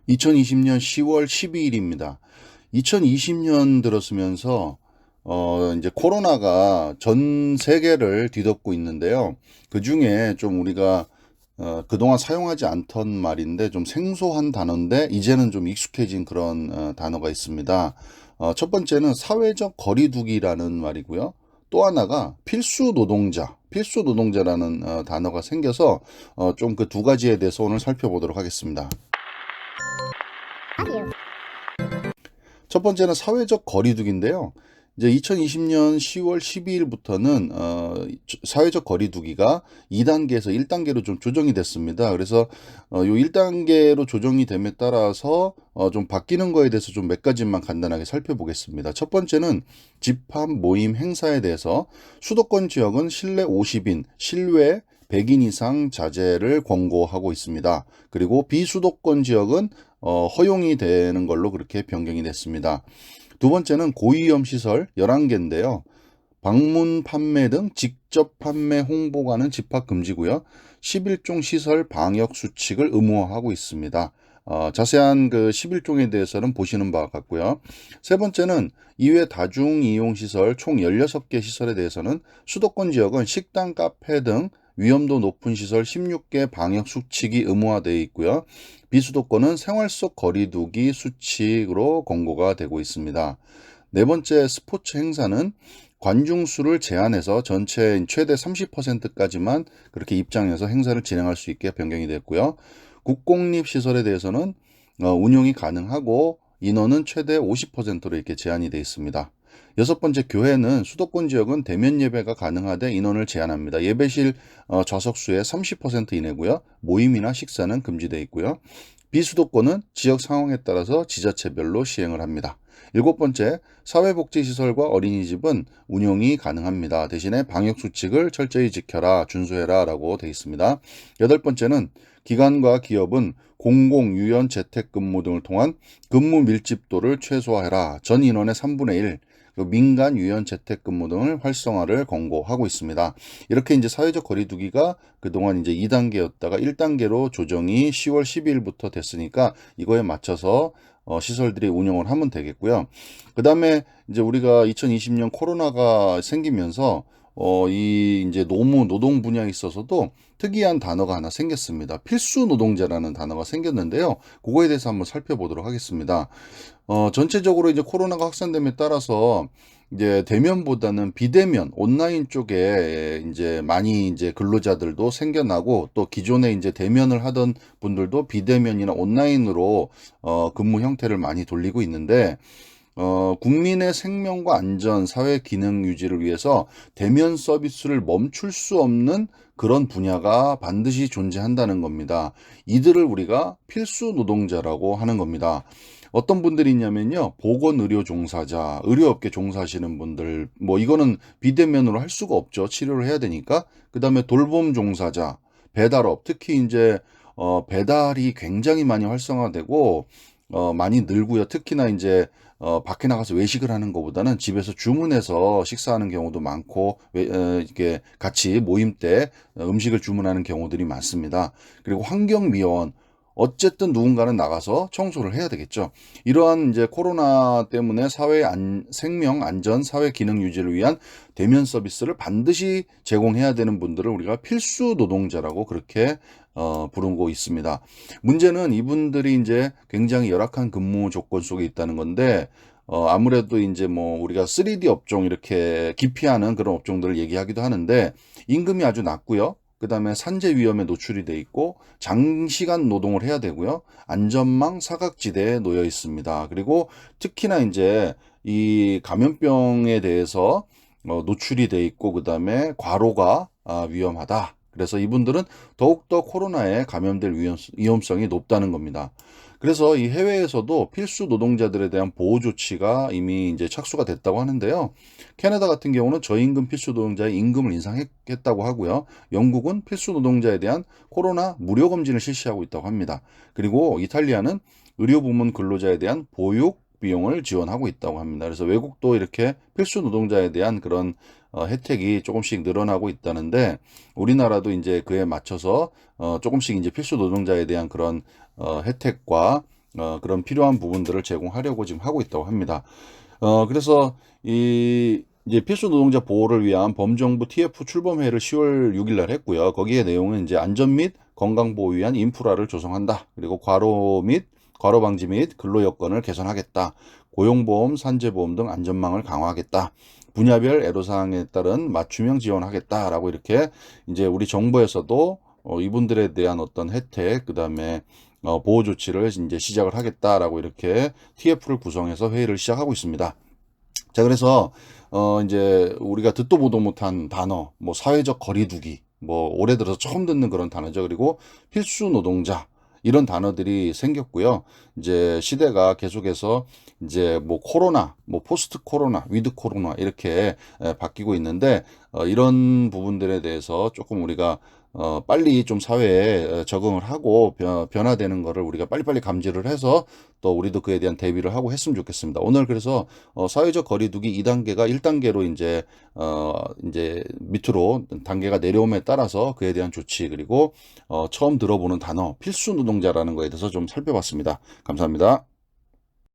2020년 10월 12일입니다. 2020년 들었으면서 이제 코로나가 전 세계를 뒤덮고 있는데요. 그 중에 좀 우리가 그동안 사용하지 않던 말인데 좀 생소한 단어인데 이제는 좀 익숙해진 그런 단어가 있습니다. 첫 번째는 사회적 거리두기라는 말이고요. 또 하나가 필수 노동자라는 단어가 생겨서 좀 그 두 가지에 대해서 오늘 살펴보도록 하겠습니다. 첫 번째는 사회적 거리두기인데요. 이제 2020년 10월 12일부터는 사회적 거리두기가 2단계에서 1단계로 좀 조정이 됐습니다. 그래서 요 1단계로 조정이 됨에 따라서 좀 바뀌는 거에 대해서 좀 몇 가지만 간단하게 살펴보겠습니다. 첫 번째는 집합 모임 행사에 대해서 수도권 지역은 실내 50인, 실외 100인 이상 자제를 권고하고 있습니다. 그리고 비수도권 지역은 허용이 되는 걸로 그렇게 변경이 됐습니다. 두 번째는 고위험 시설 11개인데요. 방문 판매 등 직접 판매 홍보가는 집합 금지고요. 11종 시설 방역 수칙을 의무화하고 있습니다. 자세한 그 11종에 대해서는 보시는 바와 같고요. 세 번째는 이외 다중이용시설 총 16개 시설에 대해서는 수도권 지역은 식당, 카페 등 위험도 높은 시설 16개 방역 수칙이 의무화되어 있고요. 비수도권은 생활 속 거리두기 수칙으로 권고가 되고 있습니다. 네 번째 스포츠 행사는 관중 수를 제한해서 전체 최대 30%까지만 그렇게 입장해서 행사를 진행할 수 있게 변경이 됐고요. 국공립 시설에 대해서는 운영이 가능하고 인원은 최대 50%로 이렇게 제한이 되어 있습니다. 여섯 번째, 교회는 수도권 지역은 대면 예배가 가능하되 인원을 제한합니다. 예배실 좌석수의 30% 이내고요. 모임이나 식사는 금지되어 있고요. 비수도권은 지역 상황에 따라서 지자체별로 시행을 합니다. 일곱 번째, 사회복지시설과 어린이집은 운영이 가능합니다. 대신에 방역수칙을 철저히 지켜라, 준수해라 라고 되어 있습니다. 여덟 번째는 기관과 기업은 공공, 유연, 재택근무 등을 통한 근무 밀집도를 최소화해라. 전 인원의 3분의 1, 민간 유연 재택근무 등을 활성화를 권고하고 있습니다. 이렇게 이제 사회적 거리두기가 그동안 이제 2단계였다가 1단계로 조정이 10월 12일부터 됐으니까 이거에 맞춰서 시설들이 운영을 하면 되겠고요. 그 다음에 이제 우리가 2020년 코로나가 생기면서 이 이제 노동 분야에 있어서도 특이한 단어가 하나 생겼습니다. 필수 노동자라는 단어가 생겼는데요. 그거에 대해서 한번 살펴보도록 하겠습니다. 전체적으로 이제 코로나가 확산됨에 따라서 이제 대면보다는 비대면 온라인 쪽에 이제 많이 이제 근로자들도 생겨나고 또 기존에 이제 대면을 하던 분들도 비대면이나 온라인으로 근무 형태를 많이 돌리고 있는데 국민의 생명과 안전, 사회 기능 유지를 위해서 대면 서비스를 멈출 수 없는 그런 분야가 반드시 존재한다는 겁니다. 이들을 우리가 필수 노동자라고 하는 겁니다. 어떤 분들이 있냐면요. 보건의료 종사자, 의료업계 종사하시는 분들, 뭐 이거는 비대면으로 할 수가 없죠. 치료를 해야 되니까. 그 다음에 돌봄 종사자, 배달업, 특히 이제 배달이 굉장히 많이 활성화되고 많이 늘고요. 특히나 이제 밖에 나가서 외식을 하는 것보다는 집에서 주문해서 식사하는 경우도 많고 이렇게 같이 모임 때 음식을 주문하는 경우들이 많습니다. 그리고 환경미화원 어쨌든 누군가는 나가서 청소를 해야 되겠죠. 이러한 이제 코로나 때문에 생명 안전, 사회 기능 유지를 위한 대면 서비스를 반드시 제공해야 되는 분들을 우리가 필수 노동자라고 그렇게 부르고 있습니다. 문제는 이분들이 이제 굉장히 열악한 근무 조건 속에 있다는 건데, 아무래도 이제 뭐 우리가 3D 업종 이렇게 기피하는 그런 업종들을 얘기하기도 하는데, 임금이 아주 낮고요. 그 다음에 산재 위험에 노출이 돼 있고, 장시간 노동을 해야 되고요. 안전망 사각지대에 놓여 있습니다. 그리고 특히나 이제 이 감염병에 대해서 노출이 돼 있고, 그 다음에 과로가 위험하다. 그래서 이분들은 더욱더 코로나에 감염될 위험성이 높다는 겁니다. 그래서 이 해외에서도 필수 노동자들에 대한 보호 조치가 이미 이제 착수가 됐다고 하는데요. 캐나다 같은 경우는 저임금 필수 노동자의 임금을 인상했다고 하고요. 영국은 필수 노동자에 대한 코로나 무료 검진을 실시하고 있다고 합니다. 그리고 이탈리아는 의료 부문 근로자에 대한 보육 비용을 지원하고 있다고 합니다. 그래서 외국도 이렇게 필수 노동자에 대한 그런 혜택이 조금씩 늘어나고 있다는데 우리나라도 이제 그에 맞춰서 조금씩 이제 필수 노동자에 대한 그런 혜택과 그런 필요한 부분들을 제공하려고 지금 하고 있다고 합니다. 그래서 이제 필수 노동자 보호를 위한 범정부 TF 출범회의를 10월 6일 날 했고요. 거기에 내용은 이제 안전 및 건강 보호 위한 인프라를 조성한다. 그리고 과로 방지 및 근로 여건을 개선하겠다. 고용보험, 산재보험 등 안전망을 강화하겠다. 분야별 애로사항에 따른 맞춤형 지원하겠다라고 이렇게 이제 우리 정부에서도 이분들에 대한 어떤 혜택, 그다음에 보호 조치를 이제 시작을 하겠다라고 이렇게 TF를 구성해서 회의를 시작하고 있습니다. 자, 그래서 이제 우리가 듣도 보도 못한 단어, 뭐 사회적 거리두기, 뭐 올해 들어서 처음 듣는 그런 단어죠. 그리고 필수 노동자 이런 단어들이 생겼고요. 이제 시대가 계속해서 이제 뭐 코로나, 뭐 포스트 코로나, 위드 코로나 이렇게 바뀌고 있는데 이런 부분들에 대해서 조금 우리가 빨리 좀 사회에 적응을 하고 변화되는 거를 우리가 빨리빨리 감지를 해서 또 우리도 그에 대한 대비를 하고 했으면 좋겠습니다. 오늘 그래서 사회적 거리두기 2단계가 1단계로 이제 밑으로 단계가 내려옴에 따라서 그에 대한 조치, 그리고 처음 들어보는 단어 필수 노동자라는 거에 대해서 좀 살펴봤습니다. 감사합니다.